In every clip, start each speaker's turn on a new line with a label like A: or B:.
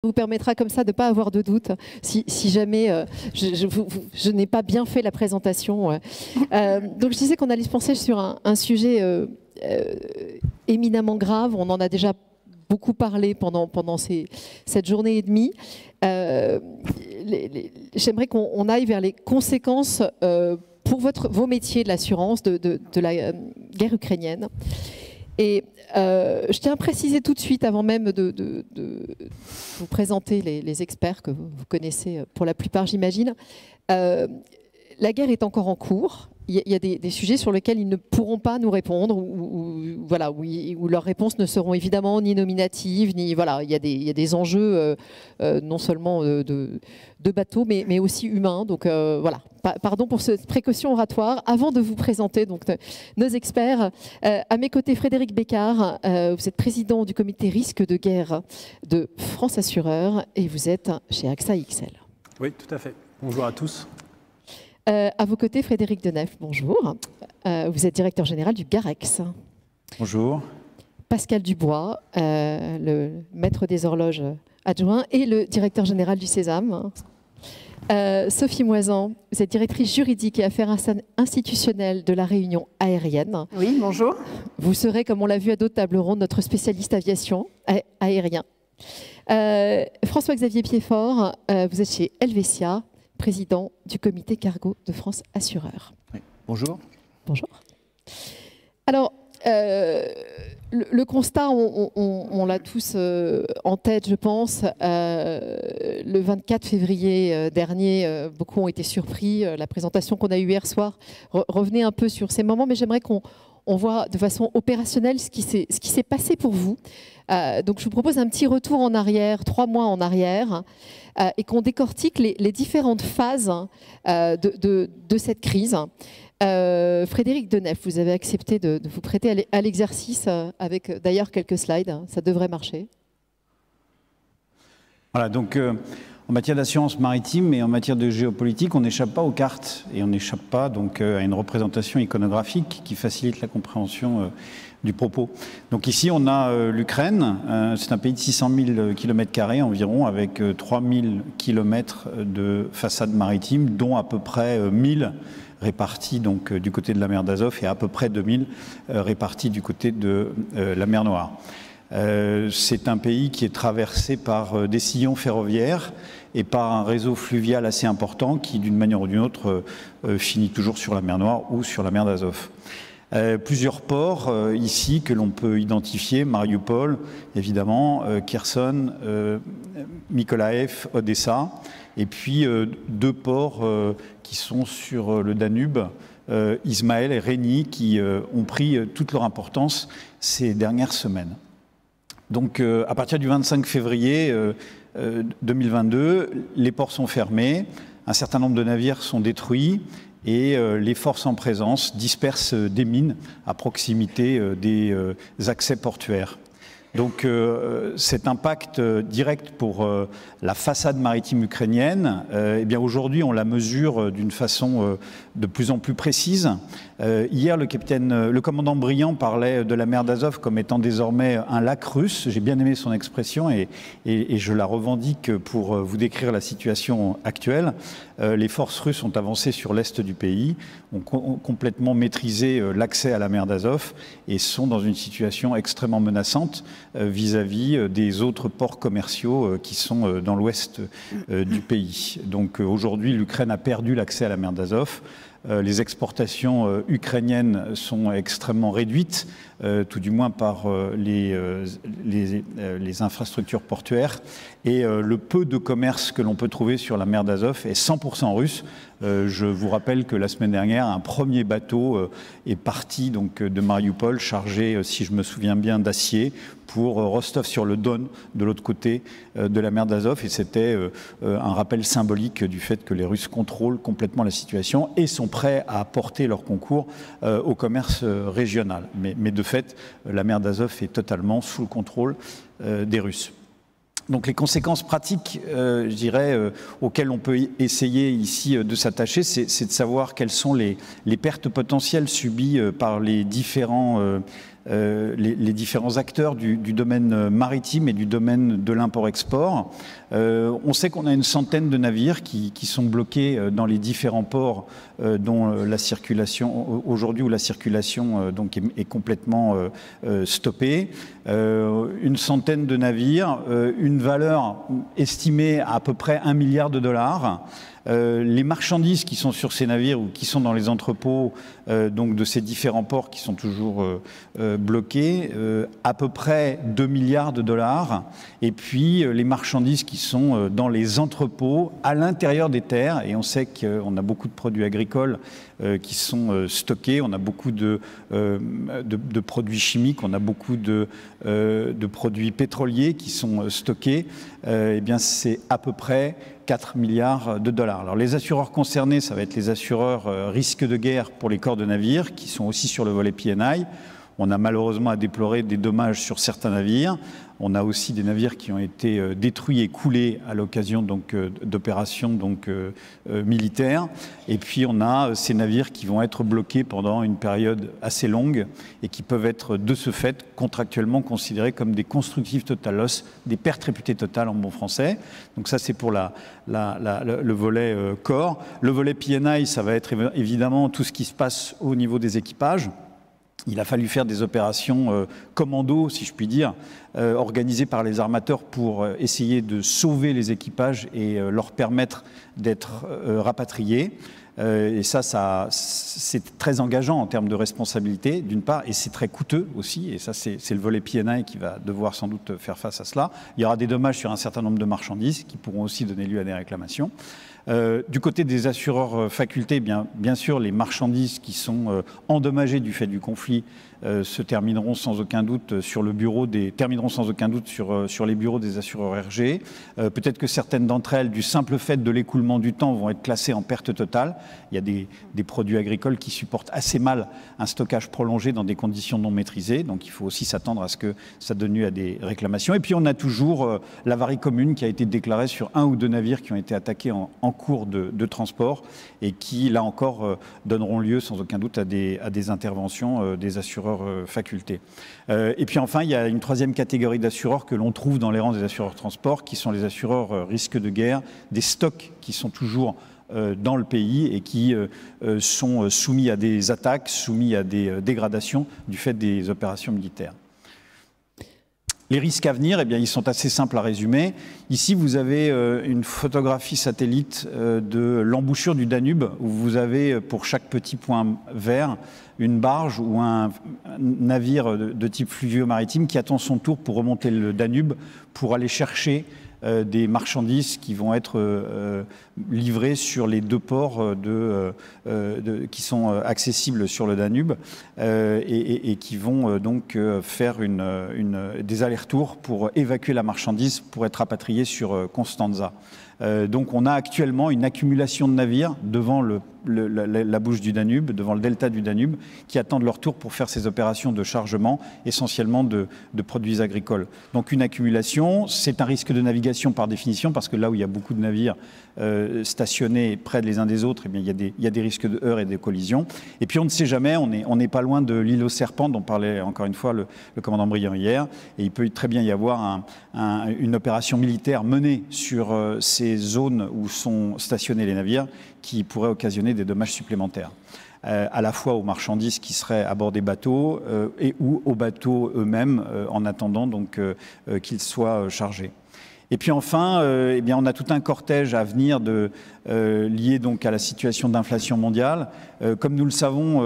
A: vous permettra comme ça de ne pas avoir de doute si jamais je n'ai pas bien fait la présentation. Donc je disais qu'on allait se pencher sur un sujet éminemment grave. On en a déjà beaucoup parlé pendant cette journée et demie. J'aimerais qu'on aille vers les conséquences pour vos métiers de l'assurance de la guerre ukrainienne. Et je tiens à préciser tout de suite, avant même de vous présenter les experts que vous connaissez pour la plupart, j'imagine, la guerre est encore en cours. Il y a des sujets sur lesquels ils ne pourront pas nous répondre, où leurs réponses ne seront évidemment ni nominatives, ni voilà. Il y a des enjeux non seulement de bateaux, mais aussi humains. Donc voilà. Pardon pour cette précaution oratoire. Avant de vous présenter donc nos experts, à mes côtés Frédéric Bécard, vous êtes président du comité risque de guerre de France Assureurs et vous êtes chez AXA XL.
B: Oui, tout à fait. Bonjour à tous.
A: À vos côtés, Frédéric Denef, bonjour. Vous êtes directeur général du Garex.
C: Bonjour.
A: Pascal Dubois, le maître des horloges adjoint et le directeur général du Sésame. Sophie Moisan, vous êtes directrice juridique et affaires institutionnelles de la Réunion aérienne.
D: Oui, bonjour.
A: Vous serez, comme on l'a vu à d'autres tables rondes, notre spécialiste aviation aérien. François-Xavier Piedfort, vous êtes chez Helvetia, président du comité cargo de France Assureurs.
C: Oui. Bonjour.
A: Bonjour. Alors, le constat, on l'a tous en tête, je pense. Le 24 février dernier, beaucoup ont été surpris. La présentation qu'on a eue hier soir revenait un peu sur ces moments, mais j'aimerais qu'on voit de façon opérationnelle ce qui s'est passé pour vous. Donc je vous propose un petit retour en arrière, 3 mois en arrière, et qu'on décortique les différentes phases de cette crise. Frédéric Denef, vous avez accepté de vous prêter à l'exercice avec d'ailleurs quelques slides. Ça devrait marcher.
C: Voilà, donc en matière d'assurance maritime et en matière de géopolitique, on n'échappe pas aux cartes et on n'échappe pas donc à une représentation iconographique qui facilite la compréhension du propos. Donc ici, on a l'Ukraine. C'est un pays de 600 000 km² environ, avec 3 000 km de façade maritime, dont à peu près 1000 répartis donc, du côté de la mer d'Azov et à peu près 2000 répartis du côté de la mer Noire. C'est un pays qui est traversé par des sillons ferroviaires et par un réseau fluvial assez important qui, d'une manière ou d'une autre, finit toujours sur la mer Noire ou sur la mer d'Azov. Plusieurs ports ici que l'on peut identifier, Mariupol, évidemment, Kherson, Mykolaïv, Odessa, et puis 2 ports qui sont sur le Danube, Ismaël et Reni, qui ont pris toute leur importance ces dernières semaines. Donc à partir du 25 février 2022, les ports sont fermés, un certain nombre de navires sont détruits, et les forces en présence dispersent des mines à proximité des accès portuaires. Donc cet impact direct pour la façade maritime ukrainienne, eh bien aujourd'hui on la mesure d'une façon de plus en plus précise. Hier le commandant Briand parlait de la mer d'Azov comme étant désormais un lac russe. J'ai bien aimé son expression et je la revendique pour vous décrire la situation actuelle. Les forces russes ont avancé sur l'est du pays, ont complètement maîtrisé l'accès à la mer d'Azov et sont dans une situation extrêmement menaçante vis-à-vis des autres ports commerciaux qui sont dans l'ouest du pays. Donc aujourd'hui, l'Ukraine a perdu l'accès à la mer d'Azov. Les exportations ukrainiennes sont extrêmement réduites, tout du moins par les infrastructures portuaires. Et le peu de commerce que l'on peut trouver sur la mer d'Azov est 100% russe. Je vous rappelle que la semaine dernière, un premier bateau est parti donc, de Mariupol, chargé, si je me souviens bien, d'acier pour Rostov-sur-le-Don, de l'autre côté de la mer d'Azov. Et c'était un rappel symbolique du fait que les Russes contrôlent complètement la situation et sont prêts à apporter leur concours au commerce régional. Mais de fait, la mer d'Azov est totalement sous le contrôle des Russes. Donc les conséquences pratiques, je dirais, auxquelles on peut essayer ici de s'attacher, c'est de savoir quelles sont les pertes potentielles subies par les différents les différents acteurs du domaine maritime et du domaine de l'import-export. On sait qu'on a une centaine de navires qui sont bloqués dans les différents ports dont la circulation, aujourd'hui où la circulation donc est complètement stoppée. Une centaine de navires, une valeur estimée à peu près 1 milliard de dollars. Les marchandises qui sont sur ces navires ou qui sont dans les entrepôts donc de ces différents ports qui sont toujours bloqués, à peu près 2 milliards de dollars. Et puis les marchandises qui sont dans les entrepôts à l'intérieur des terres. Et on sait qu'on a beaucoup de produits agricoles qui sont stockés, on a beaucoup de produits chimiques, on a beaucoup de produits pétroliers qui sont stockés. Eh bien, c'est à peu près 4 milliards de dollars. Alors les assureurs concernés, ça va être les assureurs risque de guerre pour les corps de navires qui sont aussi sur le volet P&I. On a malheureusement à déplorer des dommages sur certains navires. On a aussi des navires qui ont été détruits et coulés à l'occasion d'opérations militaires. Et puis on a ces navires qui vont être bloqués pendant une période assez longue et qui peuvent être de ce fait contractuellement considérés comme des constructive total loss, des pertes réputées totales en bon français. Donc ça c'est pour le volet corps. Le volet P&I, ça va être évidemment tout ce qui se passe au niveau des équipages. Il a fallu faire des opérations commando, si je puis dire, organisées par les armateurs pour essayer de sauver les équipages et leur permettre d'être rapatriés. Et ça c'est très engageant en termes de responsabilité, d'une part, et c'est très coûteux aussi. Et ça, c'est le volet P&I qui va devoir sans doute faire face à cela. Il y aura des dommages sur un certain nombre de marchandises qui pourront aussi donner lieu à des réclamations. Du côté des assureurs facultés, bien sûr, les marchandises qui sont endommagées du fait du conflit se termineront sans aucun doute sur le bureau sur les bureaux des assureurs RG. Peut-être que certaines d'entre elles, du simple fait de l'écoulement du temps, vont être classées en perte totale. Il y a des produits agricoles qui supportent assez mal un stockage prolongé dans des conditions non maîtrisées. Donc il faut aussi s'attendre à ce que ça donne lieu à des réclamations. Et puis on a toujours l'avarie commune qui a été déclarée sur 1 ou 2 navires qui ont été attaqués en cours de transport et qui, là encore, donneront lieu sans aucun doute à des interventions des assureurs facultés. Et puis enfin, il y a une troisième catégorie d'assureurs que l'on trouve dans les rangs des assureurs transport, qui sont les assureurs risque de guerre, des stocks qui sont toujours dans le pays et qui sont soumis à des attaques, soumis à des dégradations du fait des opérations militaires. Les risques à venir, eh bien, ils sont assez simples à résumer. Ici, vous avez une photographie satellite de l'embouchure du Danube, où vous avez, pour chaque petit point vert, une barge ou un navire de type fluvio-maritime qui attend son tour pour remonter le Danube, pour aller chercher des marchandises qui vont être livrées sur les 2 ports qui sont accessibles sur le Danube et qui vont donc faire des allers-retours pour évacuer la marchandise pour être rapatriée sur Constanza. Donc on a actuellement une accumulation de navires devant la bouche du Danube, devant le delta du Danube, qui attendent leur tour pour faire ces opérations de chargement, essentiellement de produits agricoles. Donc une accumulation, c'est un risque de navigation par définition, parce que là où il y a beaucoup de navires stationnés près les uns des autres, eh bien, il y a des risques de heurts et de collisions. Et puis on ne sait jamais, on n'est pas loin de l'île aux serpents, dont parlait encore une fois le commandant Briand hier, et il peut très bien y avoir une opération militaire menée sur ces zones où sont stationnés les navires qui pourraient occasionner des dommages supplémentaires. À la fois aux marchandises qui seraient à bord des bateaux et ou aux bateaux eux-mêmes en attendant donc qu'ils soient chargés. Et puis enfin, eh bien, on a tout un cortège à venir lié donc à la situation d'inflation mondiale. Comme nous le savons,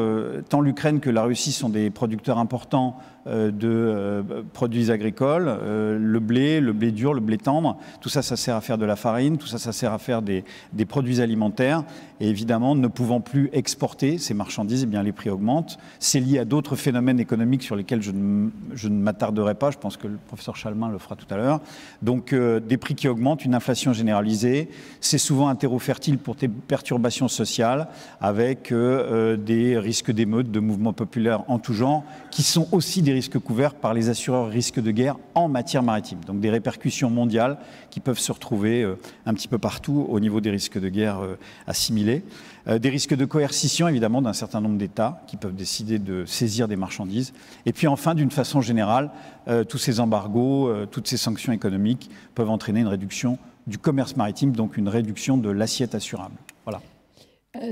C: tant l'Ukraine que la Russie sont des producteurs importants de produits agricoles, le blé dur, le blé tendre, tout ça, ça sert à faire de la farine, tout ça, ça sert à faire des produits alimentaires. Et évidemment, ne pouvant plus exporter ces marchandises, eh bien, les prix augmentent. C'est lié à d'autres phénomènes économiques sur lesquels je ne m'attarderai pas. Je pense que le professeur Chalmin le fera tout à l'heure. Donc, des prix qui augmentent, une inflation généralisée. C'est souvent un terreau fertile pour des perturbations sociales avec des risques d'émeutes, de mouvements populaires en tout genre, qui sont aussi des risques couverts par les assureurs risques de guerre en matière maritime. Donc des répercussions mondiales qui peuvent se retrouver un petit peu partout au niveau des risques de guerre assimilés. Des risques de coercition, évidemment, d'un certain nombre d'États qui peuvent décider de saisir des marchandises. Et puis enfin, d'une façon générale, tous ces embargos, toutes ces sanctions économiques peuvent entraîner une réduction du commerce maritime, donc une réduction de l'assiette assurable. Voilà.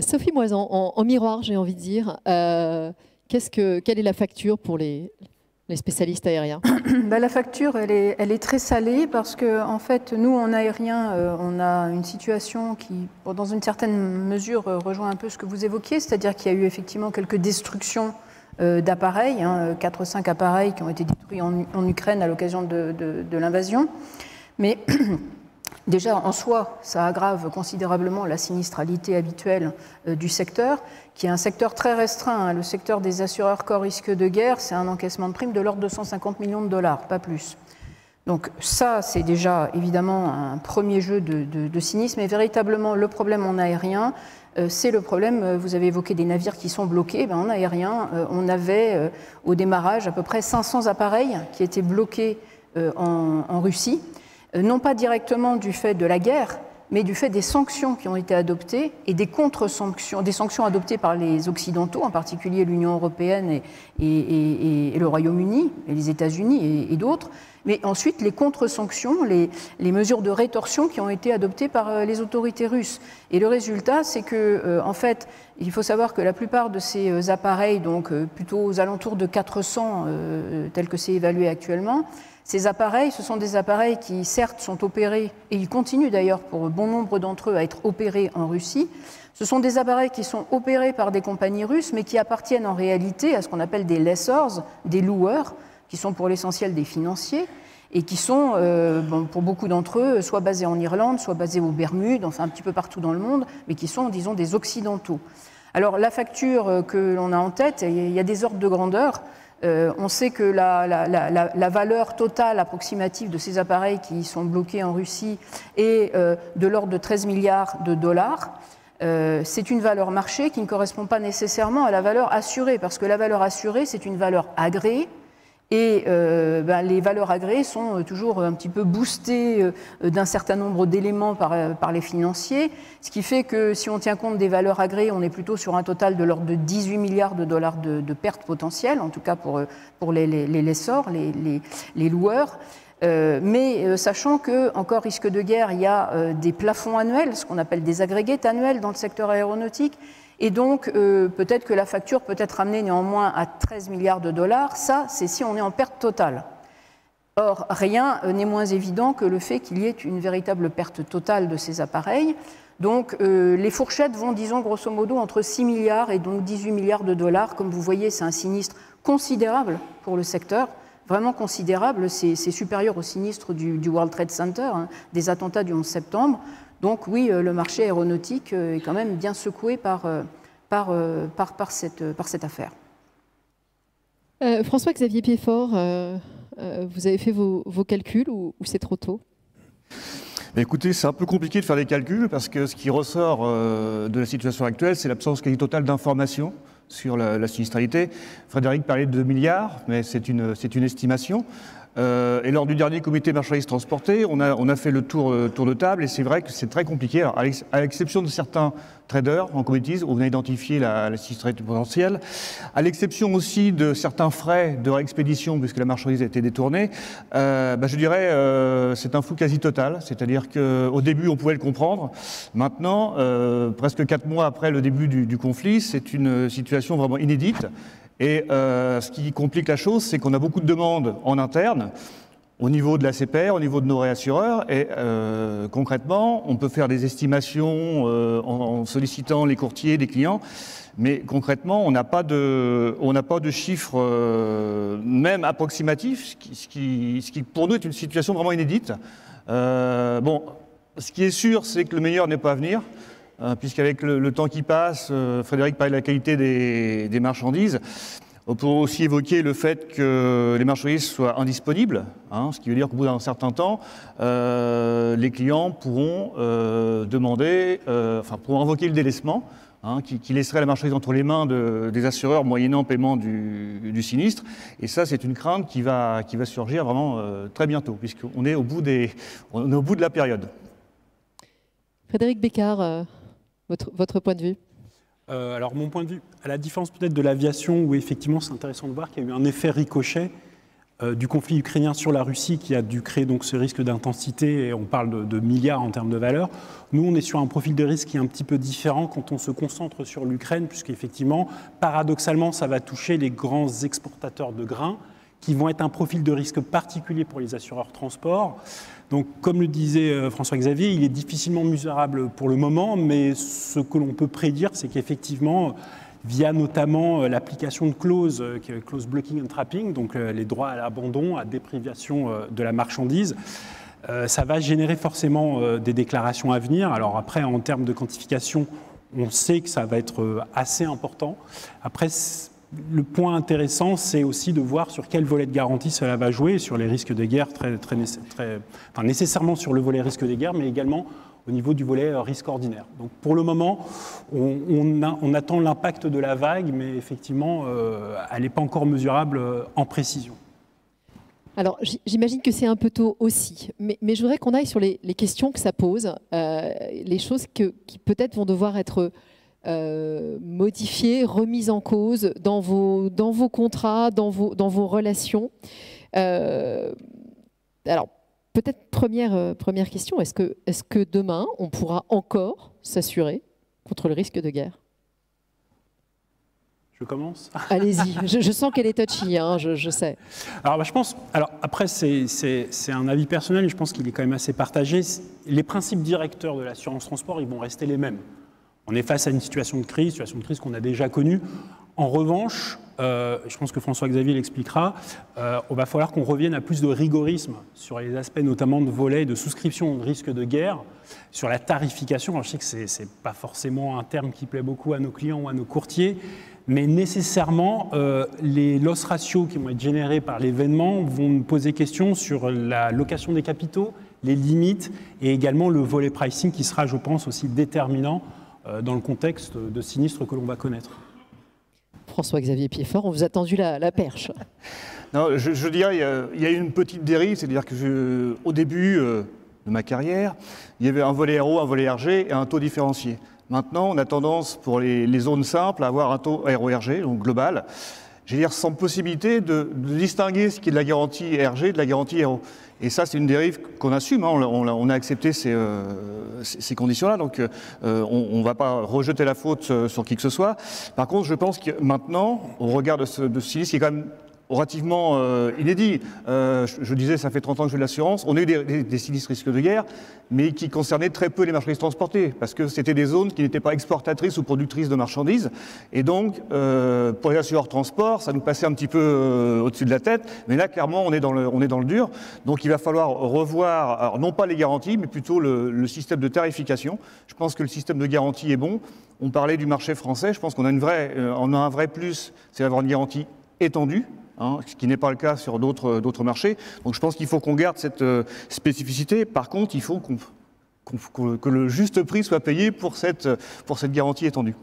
A: Sophie Moisan, en miroir, j'ai envie de dire, quelle est la facture pour les spécialistes aériens?
D: La facture, elle est très salée parce que, en fait, nous, en aérien, on a une situation qui, dans une certaine mesure, rejoint un peu ce que vous évoquiez, c'est-à-dire qu'il y a eu effectivement quelques destructions d'appareils, 4 ou 5 appareils qui ont été détruits en Ukraine à l'occasion de l'invasion. Mais déjà, en soi, ça aggrave considérablement la sinistralité habituelle du secteur, qui est un secteur très restreint. Le secteur des assureurs corps risque de guerre, c'est un encaissement de primes de l'ordre de 150 millions de dollars, pas plus. Donc ça, c'est déjà évidemment un premier jeu de cynisme. Et véritablement, le problème en aérien, c'est le problème, vous avez évoqué des navires qui sont bloqués. En aérien, on avait au démarrage à peu près 500 appareils qui étaient bloqués en Russie. Non pas directement du fait de la guerre, mais du fait des sanctions qui ont été adoptées et des contre-sanctions, des sanctions adoptées par les Occidentaux, en particulier l'Union européenne et le Royaume-Uni, et les États-Unis et d'autres, mais ensuite les contre-sanctions, les mesures de rétorsion qui ont été adoptées par les autorités russes. Et le résultat, c'est que, en fait, il faut savoir que la plupart de ces appareils, donc plutôt aux alentours de 400, tels que c'est évalué actuellement, ces appareils, ce sont des appareils qui, certes, sont opérés, et ils continuent d'ailleurs pour bon nombre d'entre eux à être opérés en Russie. Ce sont des appareils qui sont opérés par des compagnies russes, mais qui appartiennent en réalité à ce qu'on appelle des lessors, des loueurs, qui sont pour l'essentiel des financiers, et qui sont, pour beaucoup d'entre eux, soit basés en Irlande, soit basés aux Bermudes, enfin un petit peu partout dans le monde, mais qui sont, disons, des Occidentaux. Alors la facture que l'on a en tête, il y a des ordres de grandeur. On sait que la valeur totale approximative de ces appareils qui sont bloqués en Russie est de l'ordre de 13 milliards de dollars. C'est une valeur marché qui ne correspond pas nécessairement à la valeur assurée, parce que la valeur assurée, c'est une valeur agréée. Et les valeurs agréées sont toujours un petit peu boostées d'un certain nombre d'éléments par les financiers, ce qui fait que si on tient compte des valeurs agréées, on est plutôt sur un total de l'ordre de 18 milliards de dollars de pertes potentielles, en tout cas pour les lessors, les loueurs. Mais sachant que, encore risque de guerre, il y a des plafonds annuels, ce qu'on appelle des aggregates annuels dans le secteur aéronautique. Et donc, peut-être que la facture peut être ramenée néanmoins à 13 milliards de dollars. Ça, c'est si on est en perte totale. Or, rien n'est moins évident que le fait qu'il y ait une véritable perte totale de ces appareils. Donc, les fourchettes vont, disons, grosso modo, entre 6 milliards et donc 18 milliards de dollars. Comme vous voyez, c'est un sinistre considérable pour le secteur, vraiment considérable. C'est supérieur au sinistre du World Trade Center, des attentats du 11 septembre. Donc oui, le marché aéronautique est quand même bien secoué par cette affaire.
A: François-Xavier Piedfort, vous avez fait vos calculs ou c'est trop tôt?
E: Écoutez, c'est un peu compliqué de faire des calculs parce que ce qui ressort de la situation actuelle, c'est l'absence quasi totale d'informations sur la sinistralité. Frédéric parlait de 2 milliards, mais c'est une estimation. Et lors du dernier comité marchandises transportées, on a fait le tour de table et c'est vrai que c'est très compliqué. Alors, à l'exception de certains traders en commodities, où on a identifié la sinistralité potentielle, à l'exception aussi de certains frais de réexpédition, puisque la marchandise a été détournée, je dirais c'est un flou quasi total. C'est-à-dire qu'au début, on pouvait le comprendre. Maintenant, presque 4 mois après le début du conflit, c'est une situation vraiment inédite. Et ce qui complique la chose, c'est qu'on a beaucoup de demandes en interne, au niveau de la CPR, au niveau de nos réassureurs, et concrètement, on peut faire des estimations en sollicitant les courtiers, les clients, mais concrètement, on n'a pas de chiffres même approximatifs, ce qui pour nous est une situation vraiment inédite. Ce qui est sûr, c'est que le meilleur n'est pas à venir. Puisqu'avec le temps qui passe, Frédéric parlait de la qualité des marchandises, On peut aussi évoquer le fait que les marchandises soient indisponibles, ce qui veut dire qu'au bout d'un certain temps, les clients pourront pourront invoquer le délaissement, qui laisserait la marchandise entre les mains des assureurs moyennant paiement du sinistre. Et ça, c'est une crainte qui va surgir vraiment très bientôt, puisqu'on est au bout de la période.
A: Frédéric Bécard, votre point de vue?
B: Alors mon point de vue, à la différence peut-être de l'aviation, où effectivement c'est intéressant de voir qu'il y a eu un effet ricochet du conflit ukrainien sur la Russie qui a dû créer donc ce risque d'intensité, et on parle de milliards en termes de valeur. Nous, on est sur un profil de risque qui est un petit peu différent quand on se concentre sur l'Ukraine, puisqu'effectivement, paradoxalement, ça va toucher les grands exportateurs de grains, qui vont être un profil de risque particulier pour les assureurs transport. Donc, comme le disait François-Xavier, il est difficilement mesurable pour le moment, mais ce que l'on peut prédire, c'est qu'effectivement, via notamment l'application de clauses, clause blocking and trapping, donc les droits à l'abandon, à déprivation de la marchandise, ça va générer forcément des déclarations à venir. Alors après, en termes de quantification, on sait que ça va être assez important. Après, le point intéressant, c'est aussi de voir sur quel volet de garantie cela va jouer, sur les risques de guerre, nécessairement sur le volet risque de guerre, mais également au niveau du volet risque ordinaire. Donc pour le moment, on attend l'impact de la vague, mais effectivement, elle n'est pas encore mesurable en précision.
A: Alors, j'imagine que c'est un peu tôt aussi, mais je voudrais qu'on aille sur les questions que ça pose, les choses qui peut-être vont devoir être modifiées, remises en cause dans vos contrats, dans vos relations. Alors, peut-être première question, est-ce que demain, on pourra encore s'assurer contre le risque de guerre?
B: Je commence.
A: Allez-y, je sens qu'elle est touchy, je sais.
B: Alors, je pense. Alors, après, c'est un avis personnel, et je pense qu'il est quand même assez partagé. Les principes directeurs de l'assurance transport, ils vont rester les mêmes. On est face à une situation de crise qu'on a déjà connue. En revanche, je pense que François-Xavier l'expliquera, il va falloir qu'on revienne à plus de rigorisme sur les aspects notamment de volet de souscription de risque de guerre, sur la tarification. Alors, je sais que ce n'est pas forcément un terme qui plaît beaucoup à nos clients ou à nos courtiers, mais nécessairement, les loss ratios qui vont être générés par l'événement vont nous poser question sur la location des capitaux, les limites et également le volet pricing qui sera, je pense, aussi déterminant dans le contexte de sinistres que l'on va connaître.
A: François-Xavier Piedfort, on vous a tendu la perche.
E: Non, je dirais il y a eu une petite dérive, c'est-à-dire que au début de ma carrière, il y avait un volet RO, un volet RG et un taux différencié. Maintenant, on a tendance, pour les zones simples, à avoir un taux RO-RG, donc global, je veux dire sans possibilité de distinguer ce qui est de la garantie RG de la garantie RO. Et ça, c'est une dérive qu'on assume, on a accepté ces conditions-là, donc on ne va pas rejeter la faute sur qui que ce soit. Par contre, je pense que maintenant, au regard de ce sinistre qui est quand même relativement inédit. Je disais, ça fait 30 ans que je fais de l'assurance. On a eu des sinistres risques de guerre, mais qui concernaient très peu les marchandises transportées, parce que c'était des zones qui n'étaient pas exportatrices ou productrices de marchandises. Et donc, pour les assureurs transport, ça nous passait un petit peu au-dessus de la tête. Mais là, clairement, on est dans le dur. Donc, il va falloir revoir, alors, non pas les garanties, mais plutôt le système de tarification. Je pense que le système de garantie est bon. On parlait du marché français. Je pense qu'on a un vrai plus, c'est d'avoir une garantie étendue. Ce qui n'est pas le cas sur d'autres marchés. Donc je pense qu'il faut qu'on garde cette spécificité. Par contre, il faut que le juste prix soit payé pour cette garantie étendue.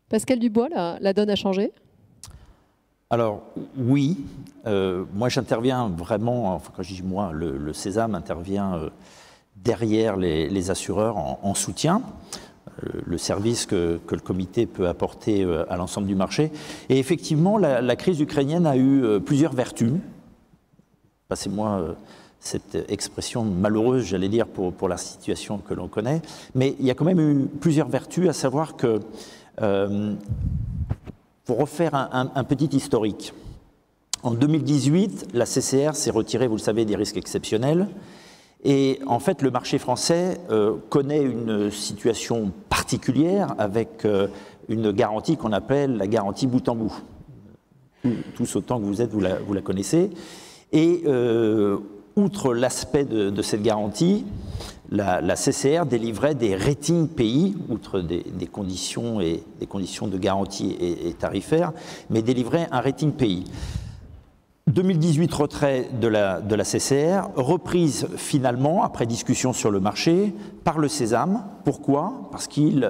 A: Pascal Dubois, la donne a changé ?
F: Alors oui, moi j'interviens vraiment, enfin quand je dis moi, le Cesam intervient derrière les assureurs en soutien. Le service que le comité peut apporter à l'ensemble du marché. Et effectivement, la crise ukrainienne a eu plusieurs vertus. Passez-moi cette expression malheureuse, j'allais dire, pour la situation que l'on connaît. Mais il y a quand même eu plusieurs vertus, à savoir que, pour refaire un petit historique, en 2018, la CCR s'est retirée, vous le savez, des risques exceptionnels. Et en fait, le marché français connaît une situation particulière avec une garantie qu'on appelle la garantie bout en bout. Tous autant que vous êtes, vous la connaissez. Et outre l'aspect de cette garantie, la CCR délivrait des ratings pays, outre des conditions et des conditions de garantie et tarifaires, mais délivrait un rating pays. 2018, retrait de la CCR, reprise finalement, après discussion sur le marché, par le Sésame. Pourquoi? Parce qu'il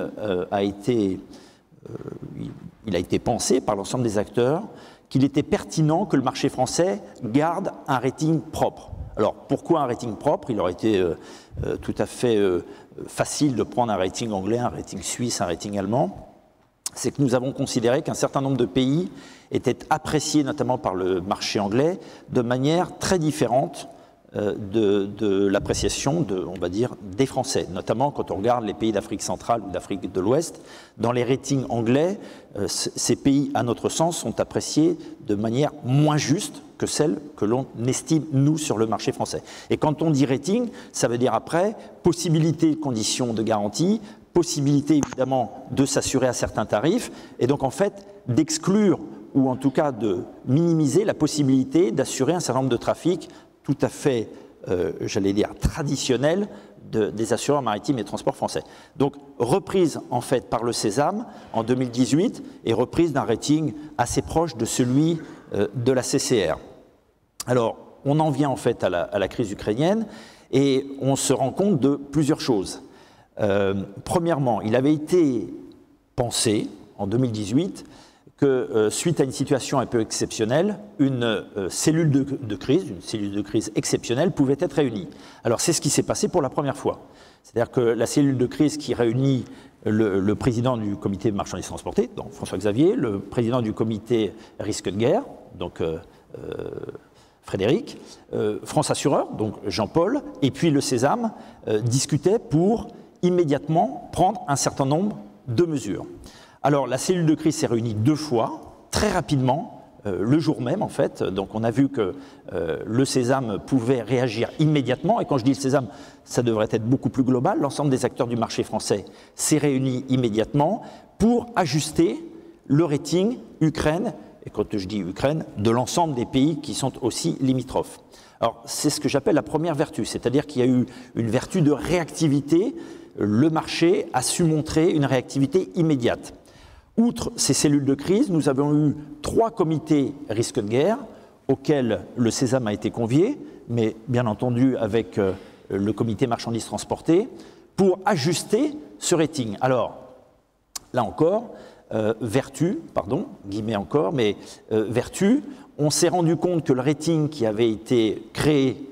F: a été pensé par l'ensemble des acteurs qu'il était pertinent que le marché français garde un rating propre. Alors, pourquoi un rating propre? Il aurait été tout à fait facile de prendre un rating anglais, un rating suisse, un rating allemand. C'est que nous avons considéré qu'un certain nombre de pays étaient appréciés, notamment par le marché anglais, de manière très différente de l'appréciation, on va dire, des Français. Notamment quand on regarde les pays d'Afrique centrale ou d'Afrique de l'Ouest, dans les ratings anglais, ces pays, à notre sens, sont appréciés de manière moins juste que celle que l'on estime, nous, sur le marché français. Et quand on dit rating, ça veut dire après possibilité, conditions de garantie, possibilité évidemment de s'assurer à certains tarifs, et donc en fait d'exclure ou en tout cas de minimiser la possibilité d'assurer un certain nombre de trafics tout à fait, j'allais dire, traditionnels des assureurs maritimes et transports français. Donc reprise en fait par le Sésame en 2018 et reprise d'un rating assez proche de celui de la CCR. Alors on en vient en fait à la crise ukrainienne et on se rend compte de plusieurs choses. Premièrement, il avait été pensé en 2018 que suite à une situation un peu exceptionnelle, une cellule de crise exceptionnelle pouvait être réunie. Alors c'est ce qui s'est passé pour la première fois. C'est-à-dire que la cellule de crise qui réunit le président du comité de marchandises transportées, donc François Xavier, le président du comité risque de guerre, donc Frédéric, France Assureur, donc Jean-Paul, et puis le Sésame, discutaient pour immédiatement prendre un certain nombre de mesures. Alors la cellule de crise s'est réunie 2 fois, très rapidement, le jour même en fait, donc on a vu que le Sésame pouvait réagir immédiatement, et quand je dis le Sésame, ça devrait être beaucoup plus global, l'ensemble des acteurs du marché français s'est réuni immédiatement pour ajuster le rating Ukraine, et quand je dis Ukraine, de l'ensemble des pays qui sont aussi limitrophes. Alors c'est ce que j'appelle la première vertu, c'est-à-dire qu'il y a eu une vertu de réactivité, le marché a su montrer une réactivité immédiate. Outre ces cellules de crise, nous avons eu 3 comités risque de guerre auxquels le Sésame a été convié, mais bien entendu avec le comité marchandises transportées, pour ajuster ce rating. Alors, là encore, vertu, on s'est rendu compte que le rating qui avait été créé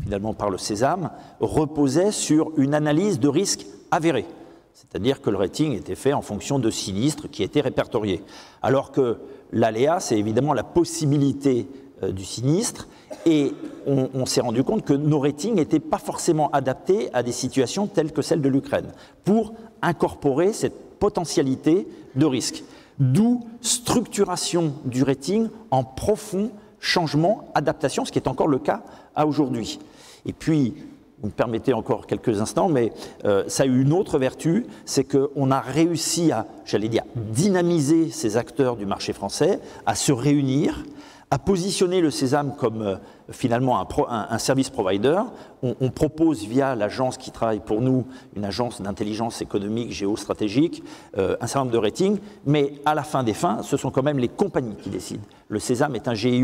F: finalement par le Sésame reposait sur une analyse de risque avérée. C'est-à-dire que le rating était fait en fonction de sinistres qui étaient répertoriés. Alors que l'aléa, c'est évidemment la possibilité du sinistre, et on s'est rendu compte que nos ratings n'étaient pas forcément adaptés à des situations telles que celle de l'Ukraine, pour incorporer cette potentialité de risque. D'où structuration du rating en profond changement, adaptation, ce qui est encore le cas à aujourd'hui. Et puis, vous me permettez encore quelques instants, mais ça a eu une autre vertu, c'est qu'on a réussi à, j'allais dire, dynamiser ces acteurs du marché français, à se réunir, à positionner le Sésame comme finalement un service provider. On propose via l'agence qui travaille pour nous, une agence d'intelligence économique géostratégique, un certain nombre de ratings, mais à la fin des fins, ce sont quand même les compagnies qui décident. Le Sésame est un GIE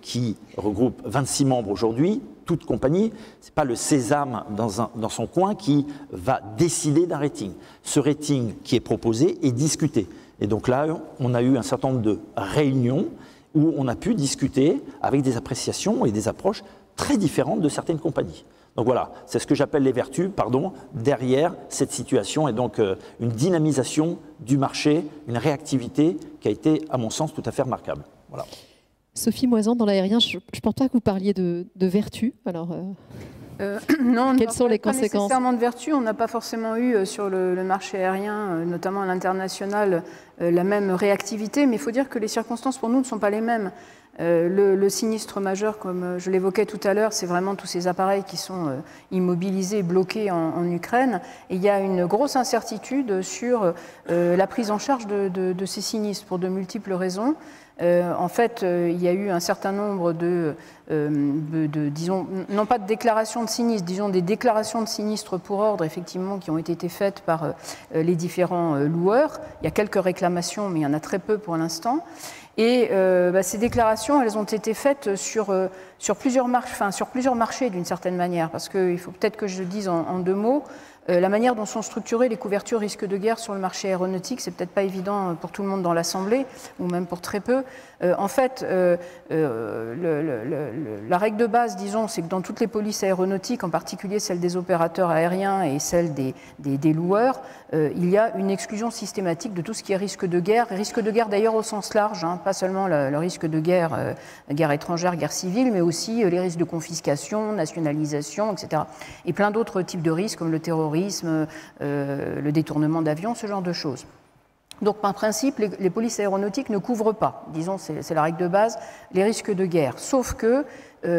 F: qui regroupe 26 membres aujourd'hui, toute compagnie. Ce n'est pas le Sésame dans son coin qui va décider d'un rating. Ce rating qui est proposé est discuté. Et donc là, on a eu un certain nombre de réunions où on a pu discuter avec des appréciations et des approches très différentes de certaines compagnies. Donc voilà, c'est ce que j'appelle les vertus, derrière cette situation, et donc une dynamisation du marché, une réactivité qui a été, à mon sens, tout à fait remarquable. Voilà.
A: Sophie Moisan, dans l'aérien, je ne pense pas que vous parliez de vertus. Alors,
D: non,
A: quelles sont les conséquences?
D: Pas nécessairement de vertus. On n'a pas forcément eu sur le marché aérien, notamment à l'international, la même réactivité. Mais il faut dire que les circonstances pour nous ne sont pas les mêmes. Le sinistre majeur, comme je l'évoquais tout à l'heure, c'est vraiment tous ces appareils qui sont immobilisés, bloqués en Ukraine. Et il y a une grosse incertitude sur la prise en charge de ces sinistres pour de multiples raisons. En fait, il y a eu un certain nombre disons, non pas de déclarations de sinistres, disons des déclarations de sinistres pour ordre, effectivement, qui ont été faites par les différents loueurs. Il y a quelques réclamations, mais il y en a très peu pour l'instant. Et ces déclarations, elles ont été faites sur plusieurs marchés d'une certaine manière, parce qu'il faut peut-être que je le dise en 2 mots. La manière dont sont structurées les couvertures risques de guerre sur le marché aéronautique, c'est peut-être pas évident pour tout le monde dans l'Assemblée, ou même pour très peu. En fait, la règle de base, disons, c'est que dans toutes les polices aéronautiques, en particulier celle des opérateurs aériens et celle des loueurs, il y a une exclusion systématique de tout ce qui est risque de guerre d'ailleurs au sens large, hein, pas seulement le risque de guerre, guerre étrangère, guerre civile, mais aussi les risques de confiscation, nationalisation, etc. Et plein d'autres types de risques comme le terrorisme, le détournement d'avions, ce genre de choses. Donc, par principe, les polices aéronautiques ne couvrent pas, disons, c'est la règle de base, les risques de guerre. Sauf que,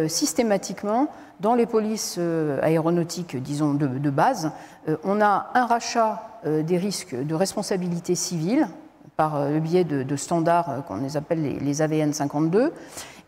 D: systématiquement, dans les polices aéronautiques, disons, de base, on a un rachat des risques de responsabilité civile par le biais de standards qu'on les appelle les AVN 52,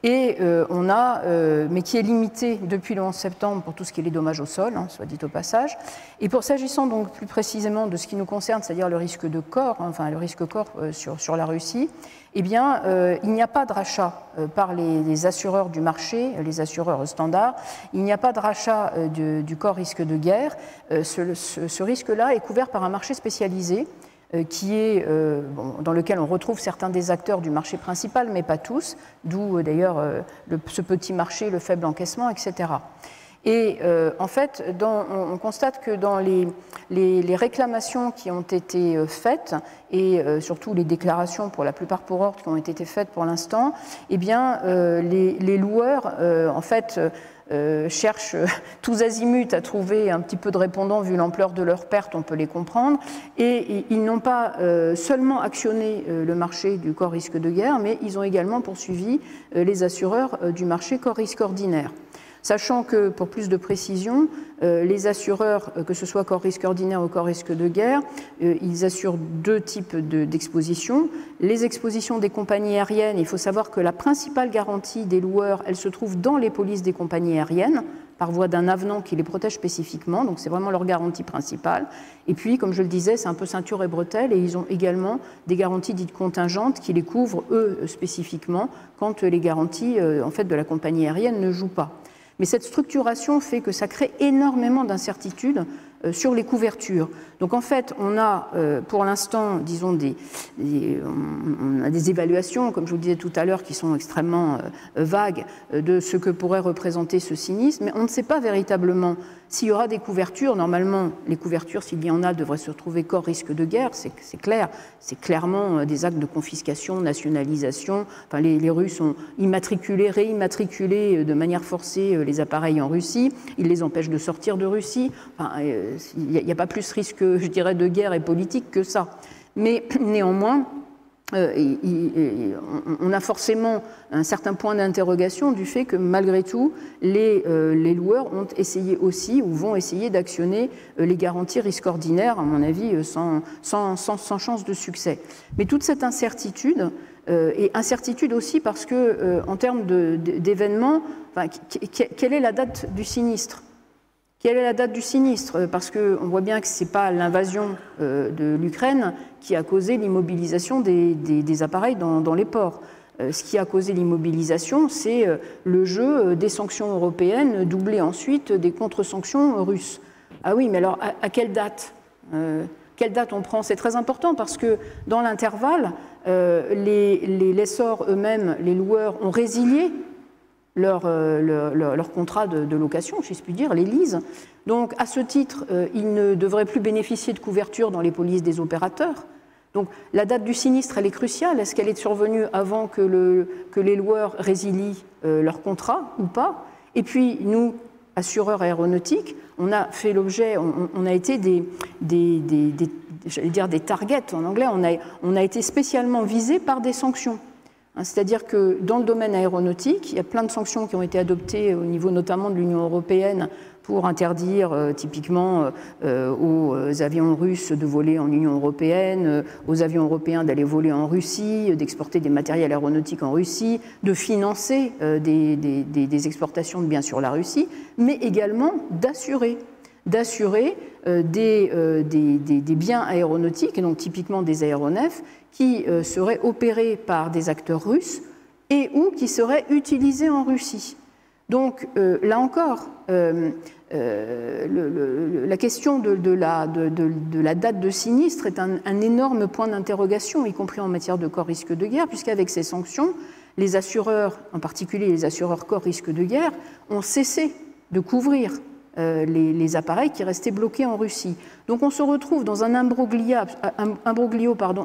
D: et mais qui est limité depuis le 11 septembre pour tout ce qui est les dommages au sol, hein, soit dit au passage. Et s'agissant donc plus précisément de ce qui nous concerne, c'est-à-dire le risque de corps, hein, enfin le risque corps sur la Russie, eh bien, il n'y a pas de rachat par les assureurs du marché, les assureurs standards, il n'y a pas de rachat du corps risque de guerre. Ce risque-là est couvert par un marché spécialisé, dans lequel on retrouve certains des acteurs du marché principal, mais pas tous, d'où d'ailleurs ce petit marché, le faible encaissement, etc. Et en fait, on constate que dans les réclamations qui ont été faites, et surtout les déclarations, pour la plupart pour ordre, qui ont été faites pour l'instant, eh bien, les loueurs, en fait, cherchent tous azimuts à trouver un petit peu de répondants vu l'ampleur de leurs pertes, on peut les comprendre, et ils n'ont pas seulement actionné le marché du corps risque de guerre, mais ils ont également poursuivi les assureurs du marché corps risque ordinaire. Sachant que, pour plus de précision, les assureurs, que ce soit corps risque ordinaire ou corps risque de guerre, ils assurent 2 types d'expositions. Les expositions des compagnies aériennes, il faut savoir que la principale garantie des loueurs, elle se trouve dans les polices des compagnies aériennes, par voie d'un avenant qui les protège spécifiquement, donc c'est vraiment leur garantie principale. Et puis, comme je le disais, c'est un peu ceinture et bretelles, et ils ont également des garanties dites contingentes qui les couvrent, eux, spécifiquement, quand les garanties en fait, de la compagnie aérienne ne jouent pas. Mais cette structuration fait que ça crée énormément d'incertitudes sur les couvertures. Donc en fait, on a pour l'instant, disons, on a des évaluations, comme je vous le disais tout à l'heure, qui sont extrêmement vagues de ce que pourrait représenter ce sinistre, mais on ne sait pas véritablement s'il y aura des couvertures. Normalement, les couvertures, s'il y en a, devraient se retrouver corps risque de guerre, c'est clair. C'est clairement des actes de confiscation, nationalisation. Enfin, les Russes ont réimmatriculé de manière forcée les appareils en Russie. Ils les empêchent de sortir de Russie. Enfin, il n'y a pas plus risque, je dirais, de guerre et politique que ça. Mais néanmoins, on a forcément un certain point d'interrogation du fait que malgré tout, les loueurs ont essayé aussi ou vont essayer d'actionner les garanties risque ordinaire, à mon avis, sans chance de succès. Mais toute cette incertitude, et incertitude aussi parce que, en termes d'événements, enfin, quelle est la date du sinistre ? Quelle est la date du sinistre? Parce qu'on voit bien que ce n'est pas l'invasion de l'Ukraine qui a causé l'immobilisation des appareils dans les ports. Ce qui a causé l'immobilisation, c'est le jeu des sanctions européennes, doublé ensuite des contre-sanctions russes. Ah oui, mais alors à quelle date? Quelle date on prend? C'est très important parce que dans l'intervalle, les lessors eux-mêmes, les loueurs, ont résilié leur contrat de location, si je puis dire, les leases. Donc, à ce titre, ils ne devraient plus bénéficier de couverture dans les polices des opérateurs. Donc, la date du sinistre, elle est cruciale. Est-ce qu'elle est survenue avant que les loueurs résilient leur contrat ou pas? Et puis, nous, assureurs aéronautiques, on a fait l'objet, on a été j'allais dire des targets en anglais, on a été spécialement visés par des sanctions. C'est-à-dire que dans le domaine aéronautique, il y a plein de sanctions qui ont été adoptées au niveau notamment de l'Union européenne pour interdire typiquement aux avions russes de voler en Union européenne, aux avions européens d'aller voler en Russie, d'exporter des matériels aéronautiques en Russie, de financer des exportations de biens sur la Russie, mais également d'assurer des biens aéronautiques, et donc typiquement des aéronefs, qui seraient opérés par des acteurs russes et ou qui seraient utilisés en Russie. Donc là encore, la question de la date de sinistre est un énorme point d'interrogation, y compris en matière de corps risque de guerre, puisqu'avec ces sanctions, les assureurs, en particulier les assureurs corps risque de guerre, ont cessé de couvrir les appareils qui restaient bloqués en Russie. Donc on se retrouve dans un imbroglio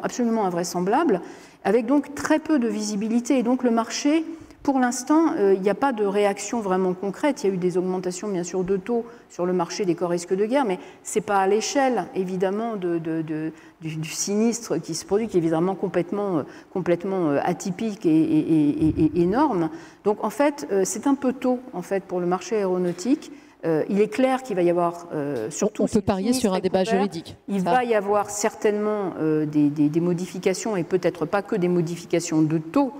D: absolument invraisemblable, avec donc très peu de visibilité. Et donc le marché, pour l'instant, il n'y a pas de réaction vraiment concrète. Il y a eu des augmentations, bien sûr, de taux sur le marché des corps risques de guerre, mais ce n'est pas à l'échelle, évidemment, du sinistre qui se produit, qui est évidemment complètement atypique et énorme. Donc, en fait, c'est un peu tôt, en fait, pour le marché aéronautique. Il est clair qu'il va y avoir, surtout...
A: On peut parier sur un débat juridique.
D: Il va y avoir certainement des modifications, et peut-être pas que des modifications de taux,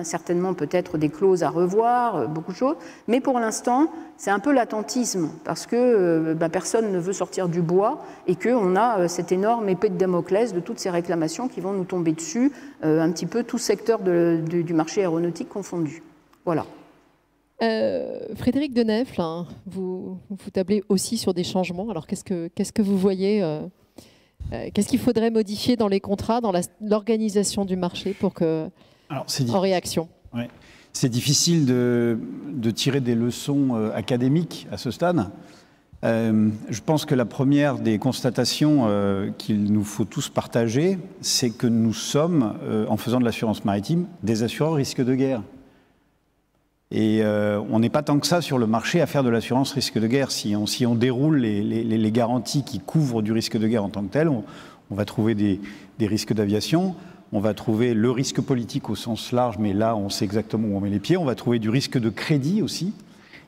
D: certainement peut-être des clauses à revoir, beaucoup de choses, mais pour l'instant, c'est un peu l'attentisme, parce que personne ne veut sortir du bois, et qu'on a cette énorme épée de Damoclès de toutes ces réclamations qui vont nous tomber dessus, un petit peu tout secteur du marché aéronautique confondu. Voilà.
A: Frédéric Denefle, vous tablez aussi sur des changements. Alors qu'est-ce que vous voyez qu'est-ce qu'il faudrait modifier dans les contrats, dans l'organisation du marché pour que, en réaction?
C: Ouais. C'est difficile de tirer des leçons académiques à ce stade. Je pense que la première des constatations qu'il nous faut tous partager, c'est que nous sommes, en faisant de l'assurance maritime, des assureurs risque de guerre. Et on n'est pas tant que ça sur le marché à faire de l'assurance risque de guerre. Si on déroule les garanties qui couvrent du risque de guerre en tant que tel, on va trouver des risques d'aviation, on va trouver le risque politique au sens large, mais là on sait exactement où on met les pieds, on va trouver du risque de crédit aussi.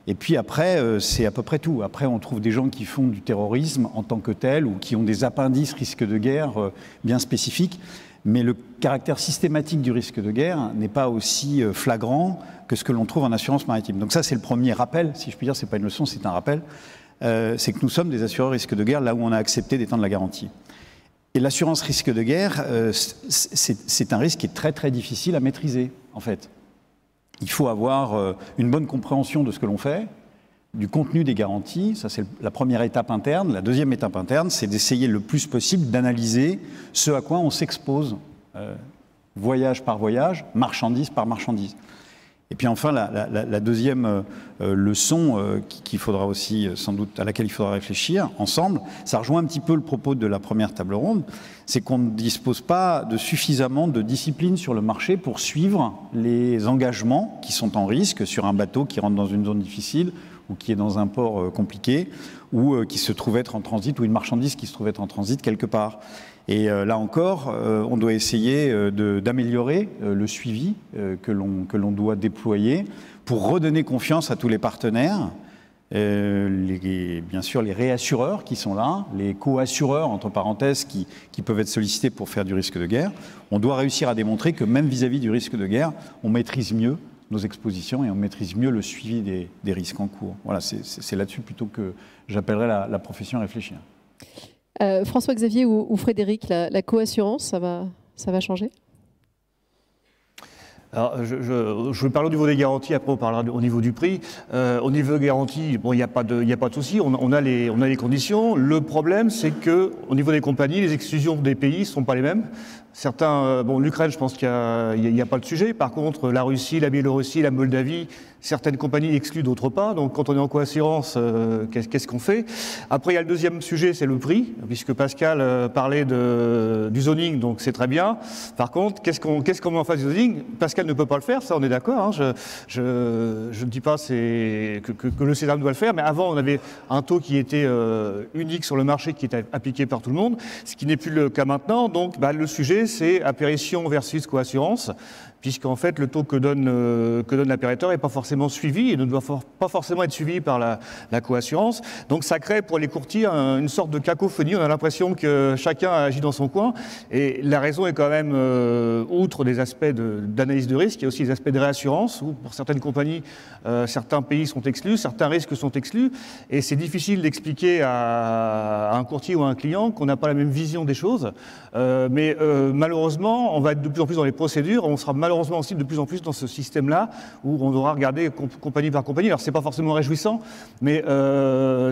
C: Et puis après, c'est à peu près tout. Après, on trouve des gens qui font du terrorisme en tant que tel ou qui ont des appendices risque de guerre bien spécifiques. Mais le caractère systématique du risque de guerre n'est pas aussi flagrant que ce que l'on trouve en assurance maritime. Donc ça, c'est le premier rappel, si je puis dire, ce n'est pas une leçon, c'est un rappel, c'est que nous sommes des assureurs risque de guerre là où on a accepté d'étendre la garantie. Et l'assurance risque de guerre, c'est un risque qui est très très difficile à maîtriser, en fait. Il faut avoir une bonne compréhension de ce que l'on fait, du contenu des garanties, ça c'est la première étape interne. La deuxième étape interne, c'est d'essayer le plus possible d'analyser ce à quoi on s'expose, voyage par voyage, marchandise par marchandise. Et puis enfin, la deuxième leçon qu'il faudra aussi, sans doute, à laquelle il faudra réfléchir ensemble, ça rejoint un petit peu le propos de la première table ronde, c'est qu'on ne dispose pas de suffisamment de discipline sur le marché pour suivre les engagements qui sont en risque sur un bateau qui rentre dans une zone difficile ou qui est dans un port compliqué, ou qui se trouve être en transit, ou une marchandise qui se trouve être en transit quelque part. Et là encore, on doit essayer d'améliorer le suivi que l'on doit déployer pour redonner confiance à tous les partenaires, bien sûr les réassureurs qui sont là, les co-assureurs, entre parenthèses, qui peuvent être sollicités pour faire du risque de guerre. On doit réussir à démontrer que même vis-à-vis du risque de guerre, on maîtrise mieux nos expositions et on maîtrise mieux le suivi des risques en cours. Voilà, c'est là-dessus plutôt que j'appellerais la profession à réfléchir.
A: François-Xavier ou Frédéric, la co-assurance, ça va changer?
E: Alors, je vais parler au niveau des garanties, après on parlera au niveau du prix. Au niveau des garanties, bon, il n'y a pas de souci, on a les conditions. Le problème, c'est qu'au niveau des compagnies, les exclusions des pays ne sont pas les mêmes. Certains, bon, l'Ukraine, je pense qu'il n'y a pas de sujet. Par contre, la Russie, la Biélorussie, la Moldavie, certaines compagnies excluent, d'autres pas. Donc, quand on est en co-assurance, qu'est-ce qu'on fait? Après, il y a le deuxième sujet, c'est le prix, puisque Pascal parlait du zoning, donc c'est très bien. Par contre, qu'est-ce qu'on met en face du zoning? Pascal ne peut pas le faire, ça, on est d'accord. Hein. Je ne dis pas que le CESAM doit le faire, mais avant, on avait un taux qui était unique sur le marché, qui était appliqué par tout le monde, ce qui n'est plus le cas maintenant. Donc, le sujet, c'est apparition versus co-assurance. puisqu'en fait le taux que donne l'opérateur n'est pas forcément suivi et ne doit pas forcément être suivi par la coassurance. Donc ça crée pour les courtiers une sorte de cacophonie, on a l'impression que chacun agit dans son coin, et la raison est quand même, outre des aspects d'analyse de risque, il y a aussi des aspects de réassurance, où pour certaines compagnies, certains pays sont exclus, certains risques sont exclus, et c'est difficile d'expliquer à un courtier ou à un client qu'on n'a pas la même vision des choses, mais malheureusement, on va être de plus en plus dans les procédures, on sera malheureusement aussi de plus en plus dans ce système-là, où on devra regarder compagnie par compagnie. Alors c'est pas forcément réjouissant, mais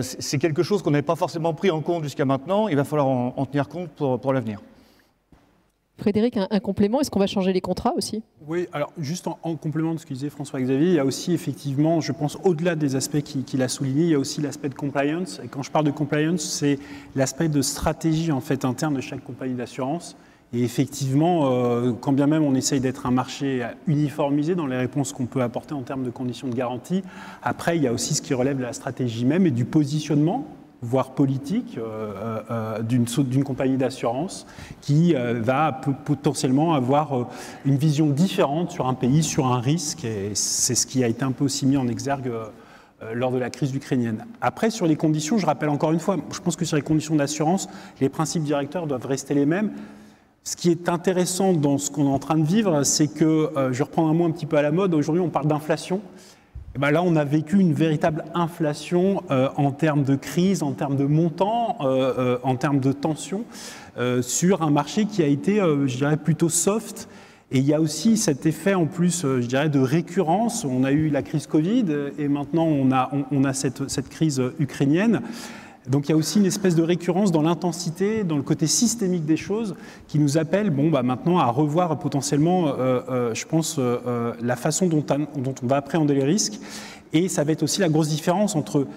E: c'est quelque chose qu'on n'avait pas forcément pris en compte jusqu'à maintenant, il va falloir en tenir compte pour l'avenir.
A: Frédéric, un complément, est-ce qu'on va changer les contrats aussi?
B: Oui, alors juste en complément de ce que disait François-Xavier, il y a aussi effectivement, je pense, au-delà des aspects qu'il a soulignés, il y a aussi l'aspect de compliance. Et quand je parle de compliance, c'est l'aspect de stratégie en fait interne de chaque compagnie d'assurance. Et effectivement, quand bien même on essaye d'être un marché uniformisé dans les réponses qu'on peut apporter en termes de conditions de garantie, après il y a aussi ce qui relève de la stratégie même et du positionnement, voire politique, d'une compagnie d'assurance qui va potentiellement avoir une vision différente sur un pays, sur un risque, et c'est ce qui a été un peu aussi mis en exergue lors de la crise ukrainienne. Après, sur les conditions, je rappelle encore une fois, je pense que sur les conditions d'assurance, les principes directeurs doivent rester les mêmes. Ce qui est intéressant dans ce qu'on est en train de vivre, c'est que, je reprends un mot un petit peu à la mode, aujourd'hui on parle d'inflation. Et bien là, on a vécu une véritable inflation en termes de crise, en termes de montant, en termes de tension, sur un marché qui a été, je dirais, plutôt soft. Et il y a aussi cet effet en plus, je dirais, de récurrence. On a eu la crise Covid et maintenant on a cette crise ukrainienne. Donc il y a aussi une espèce de récurrence dans l'intensité, dans le côté systémique des choses qui nous appelle maintenant à revoir potentiellement, je pense, la façon dont on va appréhender les risques. Et ça va être aussi la grosse différence entre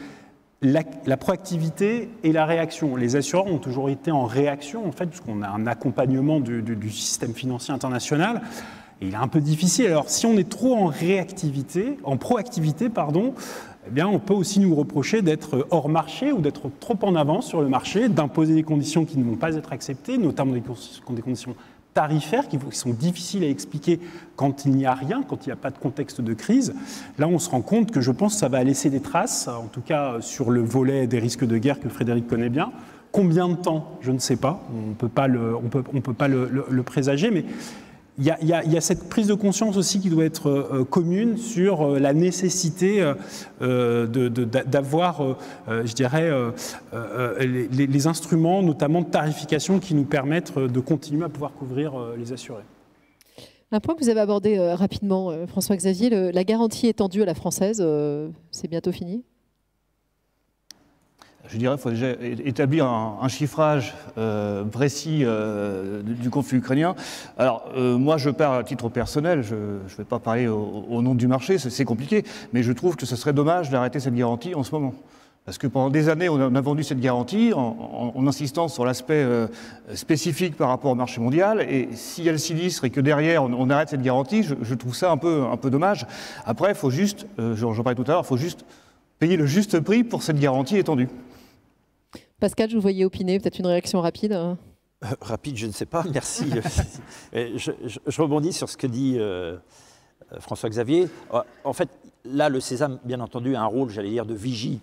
B: la proactivité et la réaction. Les assureurs ont toujours été en réaction, en fait, puisqu'on a un accompagnement du système financier international. Et il est un peu difficile. Alors si on est trop en proactivité, eh bien, on peut aussi nous reprocher d'être hors marché ou d'être trop en avance sur le marché, d'imposer des conditions qui ne vont pas être acceptées, notamment des conditions tarifaires qui sont difficiles à expliquer quand il n'y a rien, quand il n'y a pas de contexte de crise. Là, on se rend compte que je pense que ça va laisser des traces, en tout cas sur le volet des risques de guerre que Frédéric connaît bien. Combien de temps? Je ne sais pas. On peut pas le présager, mais il y a cette prise de conscience aussi qui doit être commune sur la nécessité d'avoir, je dirais, les instruments, notamment de tarification, qui nous permettent de continuer à pouvoir couvrir les assurés.
A: Un point que vous avez abordé rapidement, François-Xavier, la garantie étendue à la française, c'est bientôt fini?
E: Je dirais qu'il faut déjà établir un chiffrage précis du conflit ukrainien. Alors, moi, je pars à titre personnel, je ne vais pas parler au nom du marché, c'est compliqué, mais je trouve que ce serait dommage d'arrêter cette garantie en ce moment. Parce que pendant des années, on a vendu cette garantie en insistant sur l'aspect spécifique par rapport au marché mondial, et s'il y a le sinistre et que derrière, on arrête cette garantie, je trouve ça un peu dommage. Après, il faut juste, j'en parlais tout à l'heure, il faut juste payer le juste prix pour cette garantie étendue.
A: Pascal, je vous voyais opiner, peut-être une réaction rapide?
F: Rapide, je ne sais pas, merci. Je rebondis sur ce que dit François-Xavier. En fait, là, le Sésame, bien entendu, a un rôle, j'allais dire, de vigie.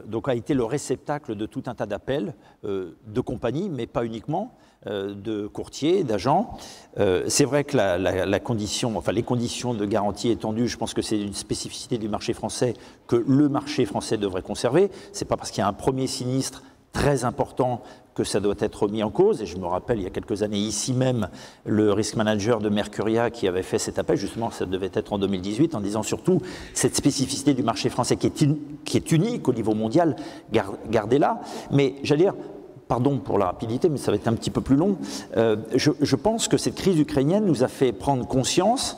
F: Donc a été le réceptacle de tout un tas d'appels de compagnies, mais pas uniquement, de courtiers, d'agents. C'est vrai que les conditions de garantie étendues, je pense que c'est une spécificité du marché français que le marché français devrait conserver. C'est pas parce qu'il y a un premier sinistre très important que ça doit être mis en cause. Et je me rappelle, il y a quelques années, ici même, le risk manager de Mercuria qui avait fait cet appel, justement, ça devait être en 2018, en disant surtout cette spécificité du marché français qui est unique au niveau mondial, gardez-la. Mais j'allais dire, pardon pour la rapidité, mais ça va être un petit peu plus long, je pense que cette crise ukrainienne nous a fait prendre conscience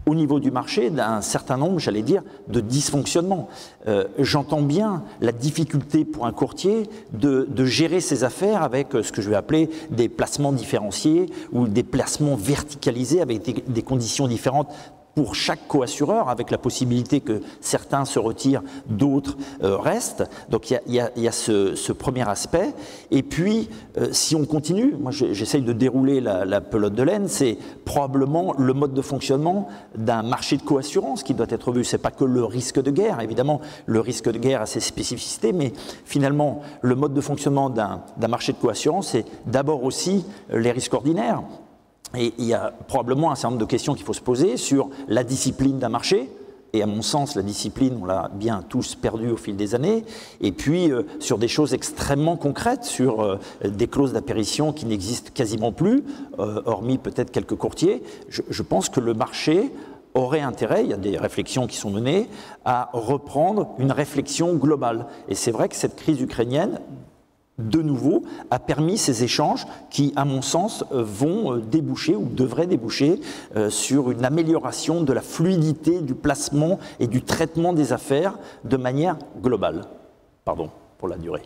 F: au niveau du marché d'un certain nombre, j'allais dire, de dysfonctionnements. J'entends bien la difficulté pour un courtier de gérer ses affaires avec ce que je vais appeler des placements différenciés ou des placements verticalisés avec des conditions différentes pour chaque coassureur, avec la possibilité que certains se retirent, d'autres restent. Donc il y a ce premier aspect. Et puis, si on continue, moi j'essaye de dérouler la pelote de laine, c'est probablement le mode de fonctionnement d'un marché de coassurance qui doit être vu. Ce n'est pas que le risque de guerre, évidemment, le risque de guerre a ses spécificités, mais finalement, le mode de fonctionnement d'un marché de coassurance, c'est d'abord aussi les risques ordinaires. Et il y a probablement un certain nombre de questions qu'il faut se poser sur la discipline d'un marché. Et à mon sens, la discipline, on l'a bien tous perdue au fil des années. Et puis, sur des choses extrêmement concrètes, sur des clauses d'apparition qui n'existent quasiment plus, hormis peut-être quelques courtiers. Je pense que le marché aurait intérêt, il y a des réflexions qui sont menées, à reprendre une réflexion globale. Et c'est vrai que cette crise ukrainienne, de nouveau, a permis ces échanges qui, à mon sens, vont déboucher ou devraient déboucher sur une amélioration de la fluidité du placement et du traitement des affaires de manière globale. Pardon pour la durée.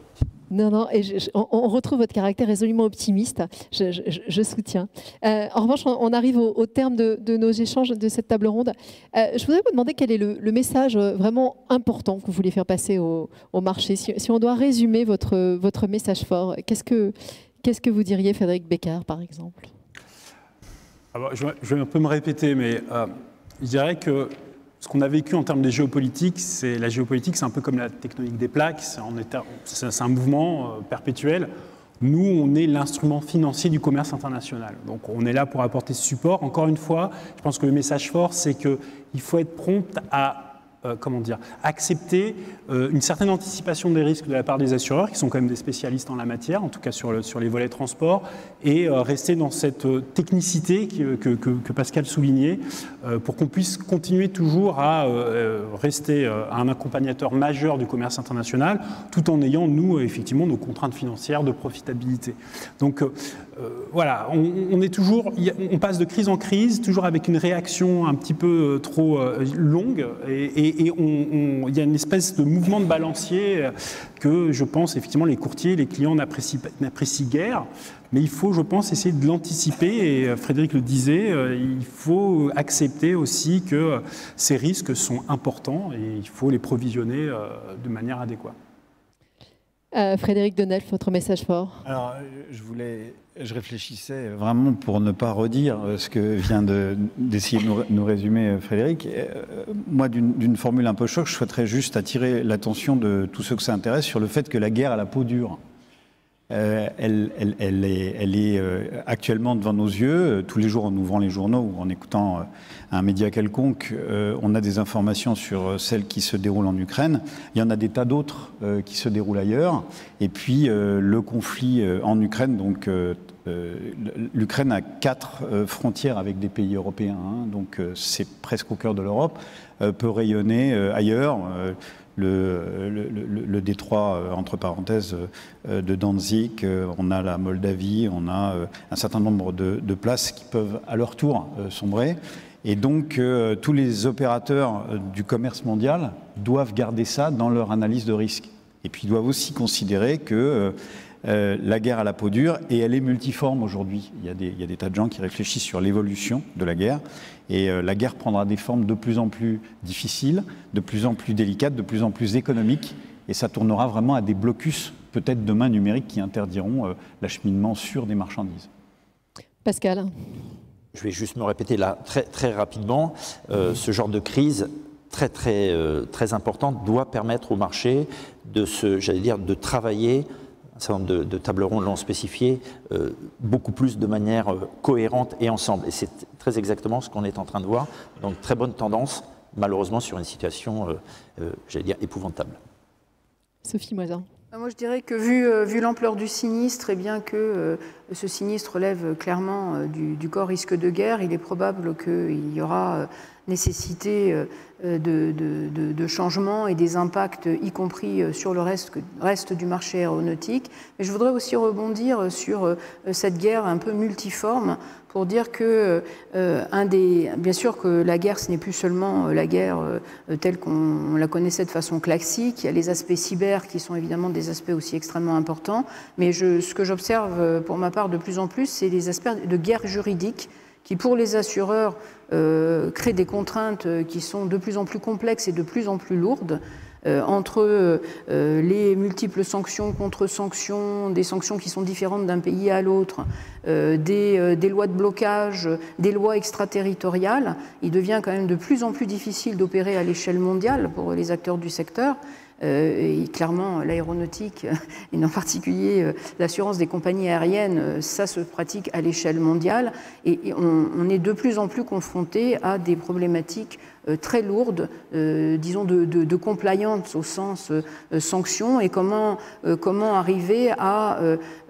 A: Non, et on retrouve votre caractère résolument optimiste, je soutiens. En revanche, on arrive au terme de nos échanges de cette table ronde. Je voudrais vous demander quel est le message vraiment important que vous voulez faire passer au marché. Si on doit résumer votre message fort, qu'est-ce que vous diriez, Frédéric Beccard, par exemple?
B: Alors, je vais un peu me répéter, mais je dirais que ce qu'on a vécu en termes de géopolitique, la géopolitique, c'est un peu comme la tectonique des plaques, c'est un mouvement perpétuel. Nous, on est l'instrument financier du commerce international. Donc, on est là pour apporter ce support. Encore une fois, je pense que le message fort, c'est qu'il faut être prompt à accepter une certaine anticipation des risques de la part des assureurs, qui sont quand même des spécialistes en la matière, en tout cas sur les volets transport, et rester dans cette technicité que Pascal soulignait, pour qu'on puisse continuer toujours à rester un accompagnateur majeur du commerce international, tout en ayant, nous, effectivement, nos contraintes financières de profitabilité. Donc, voilà, on passe de crise en crise, toujours avec une réaction un petit peu trop longue, et il y a une espèce de mouvement de balancier que je pense effectivement les courtiers, les clients n'apprécient guère, mais il faut, je pense, essayer de l'anticiper, et Frédéric le disait, il faut accepter aussi que ces risques sont importants et il faut les provisionner de manière adéquate.
A: Frédéric Denelf, votre message fort.
C: Alors, je réfléchissais vraiment pour ne pas redire ce que vient d'essayer de nous résumer Frédéric. Moi, d'une formule un peu choc, je souhaiterais juste attirer l'attention de tous ceux que ça intéresse sur le fait que la guerre a la peau dure. Elle est actuellement devant nos yeux. Tous les jours, en ouvrant les journaux ou en écoutant un média quelconque, on a des informations sur celles qui se déroulent en Ukraine. Il y en a des tas d'autres qui se déroulent ailleurs. Et puis, le conflit en Ukraine, donc l'Ukraine a 4 frontières avec des pays européens, hein, donc c'est presque au cœur de l'Europe, peut rayonner ailleurs. Le détroit, entre parenthèses, de Danzig, on a la Moldavie, on a un certain nombre de places qui peuvent à leur tour sombrer. Et donc, tous les opérateurs du commerce mondial doivent garder ça dans leur analyse de risque. Et puis, ils doivent aussi considérer que la guerre a la peau dure, et elle est multiforme aujourd'hui. Il y a des tas de gens qui réfléchissent sur l'évolution de la guerre. Et la guerre prendra des formes de plus en plus difficiles, de plus en plus délicates, de plus en plus économiques. Et ça tournera vraiment à des blocus, peut-être demain numériques, qui interdiront l'acheminement sûr des marchandises.
A: Pascal.
F: Je vais juste me répéter là très, très rapidement. Ce genre de crise très importante doit permettre au marché de travailler. Un certain nombre de tables rondes l'ont spécifié, beaucoup plus de manière cohérente et ensemble. Et c'est très exactement ce qu'on est en train de voir. Donc très bonne tendance, malheureusement, sur une situation, épouvantable.
A: Sophie Moisin.
D: Moi, je dirais que vu l'ampleur du sinistre, et bien que ce sinistre relève clairement du corps risque de guerre, il est probable qu'il y aura nécessité de changements et des impacts, y compris sur le reste du marché aéronautique. Mais je voudrais aussi rebondir sur cette guerre un peu multiforme pour dire que, bien sûr que la guerre, ce n'est plus seulement la guerre telle qu'on la connaissait de façon classique. Il y a les aspects cyber qui sont évidemment des aspects aussi extrêmement importants. Mais ce que j'observe pour ma part de plus en plus, c'est les aspects de guerre juridique qui pour les assureurs crée des contraintes qui sont de plus en plus complexes et de plus en plus lourdes, entre les multiples sanctions, contre-sanctions, des sanctions qui sont différentes d'un pays à l'autre, des lois de blocage, des lois extraterritoriales, il devient quand même de plus en plus difficile d'opérer à l'échelle mondiale pour les acteurs du secteur. Et clairement, l'aéronautique, et en particulier l'assurance des compagnies aériennes, ça se pratique à l'échelle mondiale. Et on est de plus en plus confronté à des problématiques très lourdes, disons de compliance au sens sanction, et comment arriver à,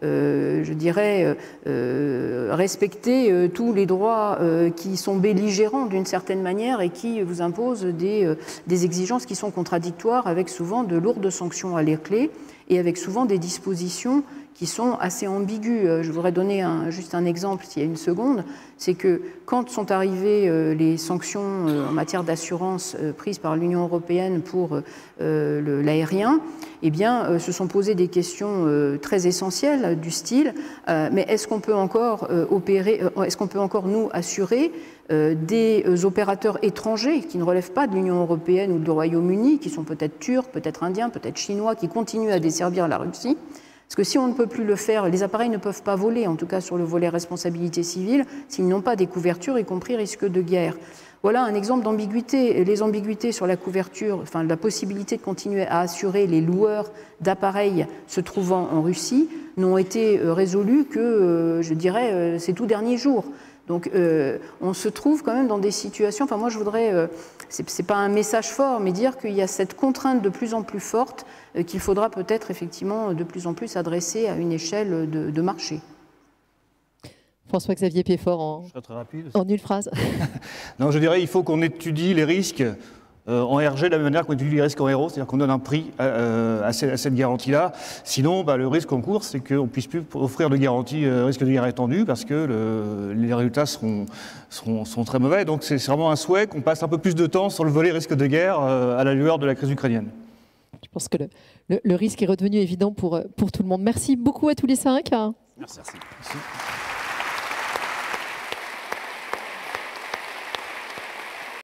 D: je dirais, respecter tous les droits qui sont belligérants d'une certaine manière et qui vous imposent des exigences qui sont contradictoires, avec souvent de lourdes sanctions à la clé et avec souvent des dispositions qui sont assez ambiguës. Je voudrais donner juste un exemple, s'il y a une seconde, c'est que quand sont arrivées les sanctions en matière d'assurance prises par l'Union européenne pour l'aérien, eh bien, se sont posées des questions très essentielles du style mais est-ce qu'on peut encore est-ce qu'on peut encore nous assurer des opérateurs étrangers qui ne relèvent pas de l'Union européenne ou du Royaume-Uni, qui sont peut-être turcs, peut-être indiens, peut-être chinois, qui continuent à desservir la Russie? Parce que si on ne peut plus le faire, les appareils ne peuvent pas voler, en tout cas sur le volet responsabilité civile, s'ils n'ont pas des couvertures, y compris risque de guerre. Voilà un exemple d'ambiguïté. Les ambiguïtés sur la couverture, enfin la possibilité de continuer à assurer les loueurs d'appareils se trouvant en Russie, n'ont été résolues que, je dirais, ces tout derniers jours. Donc on se trouve quand même dans des situations, enfin moi je voudrais, c'est pas un message fort, mais dire qu'il y a cette contrainte de plus en plus forte qu'il faudra peut-être effectivement de plus en plus adresser à une échelle de marché.
A: François-Xavier Piedfort, en une phrase.
E: Non, je dirais il faut qu'on étudie les risques en RG de la même manière qu'on étudie les risques en RO, c'est-à-dire qu'on donne un prix à cette garantie-là. Sinon, le risque en cours, c'est qu'on ne puisse plus offrir de garantie risque de guerre étendu parce que les résultats seront très mauvais. Donc c'est vraiment un souhait qu'on passe un peu plus de temps sur le volet risque de guerre à la lueur de la crise ukrainienne.
A: Je pense que le risque est redevenu évident pour tout le monde. Merci beaucoup à tous les 5.
B: Merci.